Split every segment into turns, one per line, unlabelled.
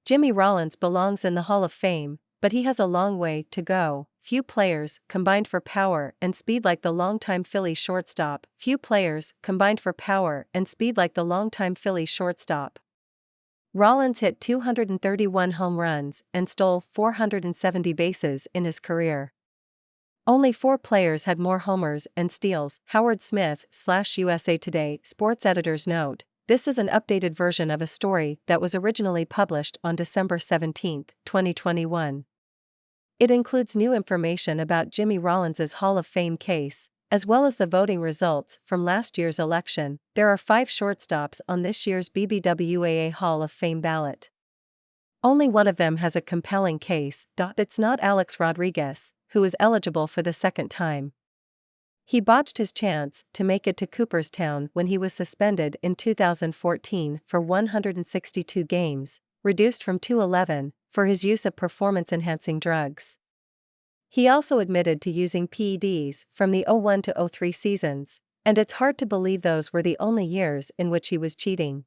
Jimmy Rollins belongs in the Hall of Fame, but he has a long way to go. Few players combined for power and speed like the longtime Philly shortstop. Rollins hit 231 home runs and stole 470 bases in his career. Only 4 players had more homers and steals. Howard Smith/USA Today sports editor's note. This is an updated version of a story that was originally published on December 17, 2021. It includes new information about Jimmy Rollins's Hall of Fame case, as well as the voting results from last year's election. There are 5 shortstops on this year's BBWAA Hall of Fame ballot. Only one of them has a compelling case. It's not Alex Rodriguez, who is eligible for the second time. He botched his chance to make it to Cooperstown when he was suspended in 2014 for 162 games, reduced from 211, for his use of performance-enhancing drugs. He also admitted to using PEDs from the 01 to 03 seasons, and it's hard to believe those were the only years in which he was cheating.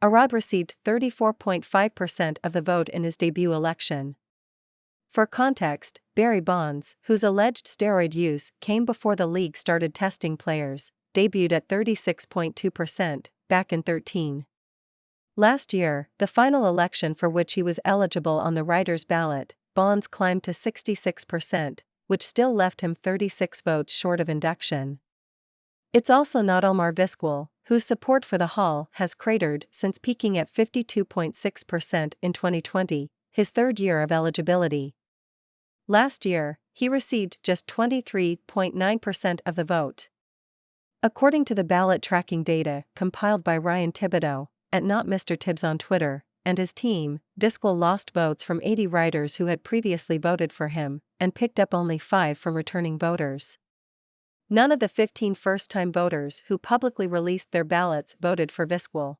Arod received 34.5% of the vote in his debut election. For context, Barry Bonds, whose alleged steroid use came before the league started testing players, debuted at 36.2% back in 2013. Last year, the final election for which he was eligible on the writers' ballot, Bonds climbed to 66%, which still left him 36 votes short of induction. It's also not Omar Vizquel, whose support for the Hall has cratered since peaking at 52.6% in 2020, his third year of eligibility. Last year, he received just 23.9% of the vote. According to the ballot tracking data compiled by Ryan Thibodeau, at Not Mr. Tibbs on Twitter, and his team, Vizquel lost votes from 80 writers who had previously voted for him, and picked up only 5 from returning voters. None of the 15 first-time voters who publicly released their ballots voted for Vizquel.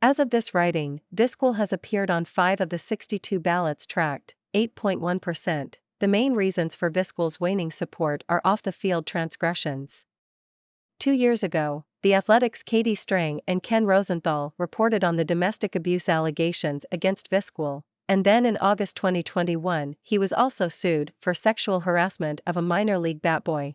As of this writing, Vizquel has appeared on 5 of the 62 ballots tracked, 8.1%. The main reasons for Vizquel's waning support are off-the-field transgressions. 2 years ago, The Athletic's Katie Strang and Ken Rosenthal reported on the domestic abuse allegations against Vizquel, and then in August 2021 he was also sued for sexual harassment of a minor league bat boy.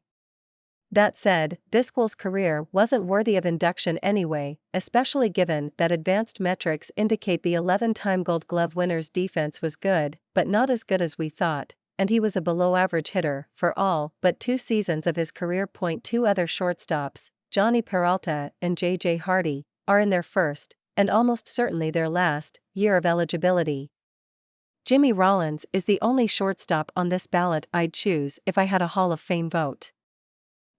That said, Vizquel's career wasn't worthy of induction anyway, especially given that advanced metrics indicate the 11-time Gold Glove winner's defense was good, but not as good as we thought, and he was a below-average hitter for all but 2 seasons of his career. 2 other shortstops, Johnny Peralta and J.J. Hardy, are in their first, and almost certainly their last, year of eligibility. Jimmy Rollins is the only shortstop on this ballot I'd choose if I had a Hall of Fame vote.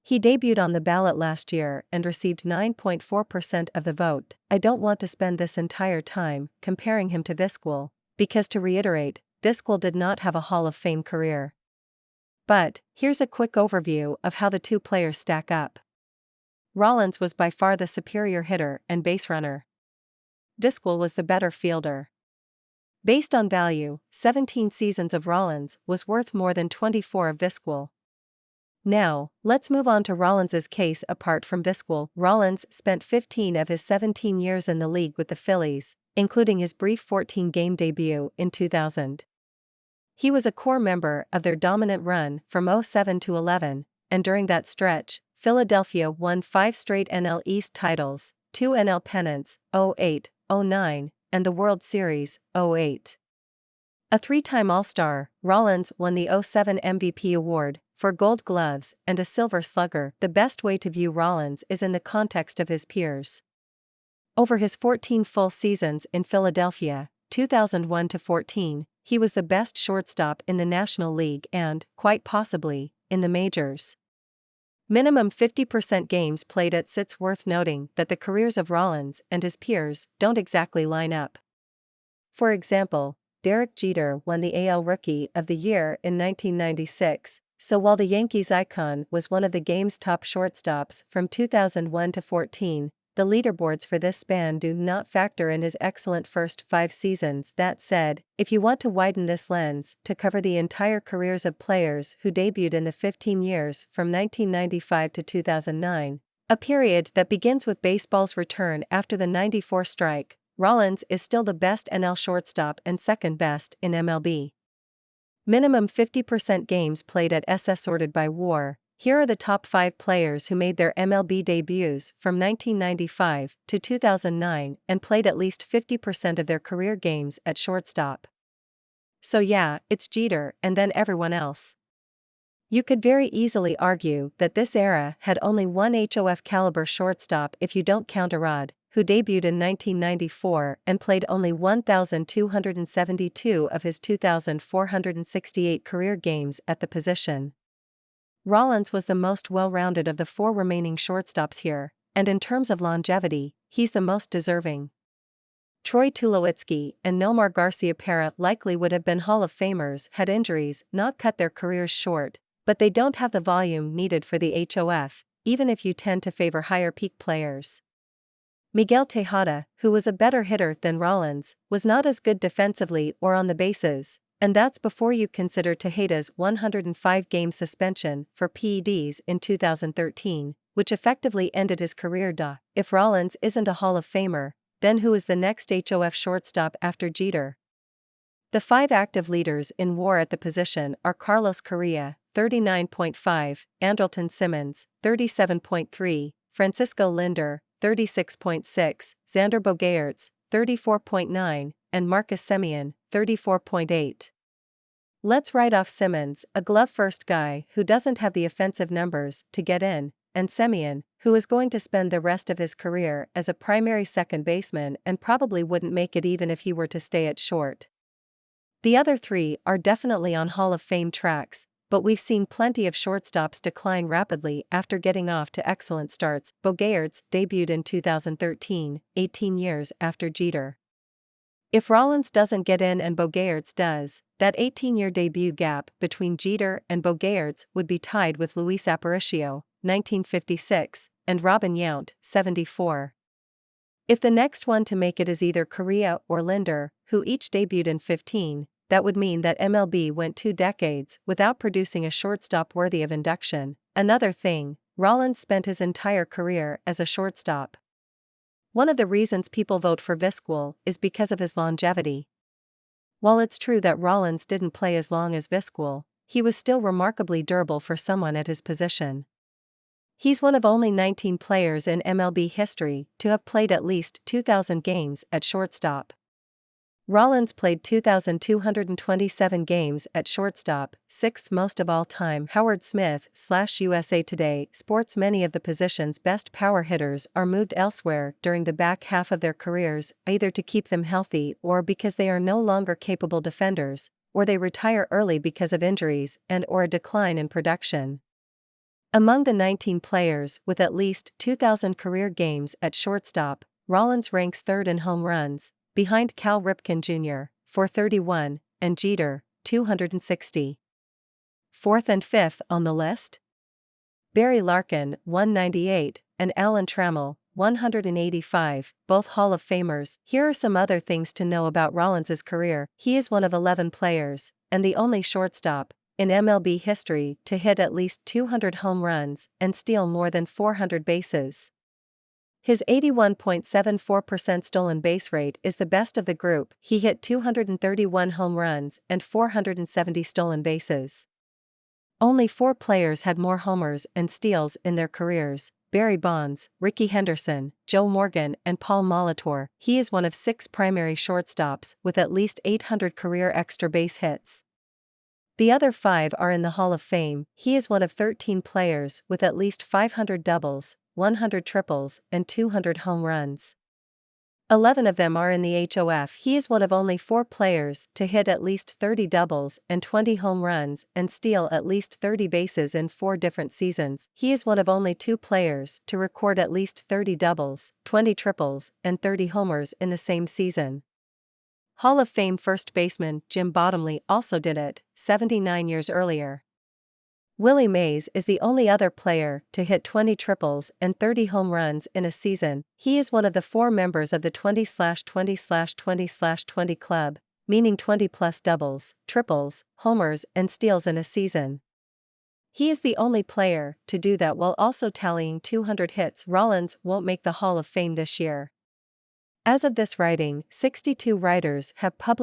He debuted on the ballot last year and received 9.4% of the vote. I don't want to spend this entire time comparing him to Vizquel, because to reiterate, Vizquel did not have a Hall of Fame career. But, here's a quick overview of how the 2 players stack up. Rollins was by far the superior hitter and base runner. Vizquel was the better fielder. Based on value, 17 seasons of Rollins was worth more than 24 of Vizquel. Now, let's move on to Rollins's case apart from Vizquel. Rollins spent 15 of his 17 years in the league with the Phillies, including his brief 14-game debut in 2000. He was a core member of their dominant run from 07 to 11, and during that stretch, Philadelphia won 5 straight NL East titles, 2 NL pennants, 08, 09, and the World Series, 08. A 3-time All-Star, Rollins won the 07 MVP award for Gold Gloves and a Silver Slugger. The best way to view Rollins is in the context of his peers. Over his 14 full seasons in Philadelphia, 2001 to 14, he was the best shortstop in the National League and, quite possibly, in the majors. Minimum 50% games played at. It's worth noting that the careers of Rollins and his peers don't exactly line up. For example, Derek Jeter won the AL Rookie of the Year in 1996, so while the Yankees icon was one of the game's top shortstops from 2001 to 14, the leaderboards for this span do not factor in his excellent first 5 seasons. That said, if you want to widen this lens to cover the entire careers of players who debuted in the 15 years from 1995 to 2009, a period that begins with baseball's return after the '94 strike, Rollins is still the best NL shortstop and second best in MLB. Minimum 50% games played at SS sorted by WAR. Here are the top 5 players who made their MLB debuts from 1995 to 2009 and played at least 50% of their career games at shortstop. So yeah, it's Jeter and then everyone else. You could very easily argue that this era had only one HOF caliber shortstop if you don't count Arad, who debuted in 1994 and played only 1,272 of his 2,468 career games at the position. Rollins was the most well-rounded of the 4 remaining shortstops here, and in terms of longevity, he's the most deserving. Troy Tulowitzki and Nomar Garciaparra likely would have been Hall of Famers had injuries not cut their careers short, but they don't have the volume needed for the HOF, even if you tend to favor higher peak players. Miguel Tejada, who was a better hitter than Rollins, was not as good defensively or on the bases, and that's before you consider Tejeda's 105-game suspension for PEDs in 2013, which effectively ended his career. If Rollins isn't a Hall of Famer, then who is the next HOF shortstop after Jeter? The 5 active leaders in WAR at the position are Carlos Correa, 39.5, Andrelton Simmons, 37.3, Francisco Lindor, 36.6, Xander Bogaerts, 34.9, and Marcus Semien, 34.8. Let's write off Simmons, a glove-first guy who doesn't have the offensive numbers to get in, and Semien, who is going to spend the rest of his career as a primary second baseman and probably wouldn't make it even if he were to stay at short. The other 3 are definitely on Hall of Fame tracks, but we've seen plenty of shortstops decline rapidly after getting off to excellent starts. Bogaerts debuted in 2013, 18 years after Jeter. If Rollins doesn't get in and Bogaerts does, that 18-year debut gap between Jeter and Bogaerts would be tied with Luis Aparicio, 1956, and Robin Yount, 74. If the next one to make it is either Correa or Lindor, who each debuted in 15, that would mean that MLB went 2 decades without producing a shortstop worthy of induction. Another thing, Rollins spent his entire career as a shortstop. One of the reasons people vote for Vizquel is because of his longevity. While it's true that Rollins didn't play as long as Vizquel, he was still remarkably durable for someone at his position. He's one of only 19 players in MLB history to have played at least 2,000 games at shortstop. Rollins played 2,227 games at shortstop, 6th most of all time. Howard Smith / USA Today sports many of the position's best power hitters are moved elsewhere during the back half of their careers, either to keep them healthy or because they are no longer capable defenders, or they retire early because of injuries and/or a decline in production. Among the 19 players with at least 2,000 career games at shortstop, Rollins ranks 3rd in home runs, behind Cal Ripken Jr., 431, and Jeter, 260. 4th and 5th on the list? Barry Larkin, 198, and Alan Trammell, 185, both Hall of Famers. Here are some other things to know about Rollins's career. He is one of 11 players, and the only shortstop, in MLB history to hit at least 200 home runs and steal more than 400 bases. His 81.74% stolen base rate is the best of the group. He hit 231 home runs and 470 stolen bases. Only 4 players had more homers and steals in their careers: Barry Bonds, Rickey Henderson, Joe Morgan, and Paul Molitor. He is one of 6 primary shortstops with at least 800 career extra base hits. The other 5 are in the Hall of Fame. He is one of 13 players with at least 500 doubles, 100 triples, and 200 home runs. 11 of them are in the HOF. He is one of only 4 players to hit at least 30 doubles and 20 home runs and steal at least 30 bases in 4 different seasons. He is one of only 2 players to record at least 30 doubles, 20 triples, and 30 homers in the same season. Hall of Fame first baseman Jim Bottomley also did it, 79 years earlier. Willie Mays is the only other player to hit 20 triples and 30 home runs in a season. He is one of the 4 members of the 20/20/20/20 club, meaning 20-plus doubles, triples, homers, and steals in a season. He is the only player to do that while also tallying 200 hits. Rollins won't make the Hall of Fame this year. As of this writing, 62 writers have published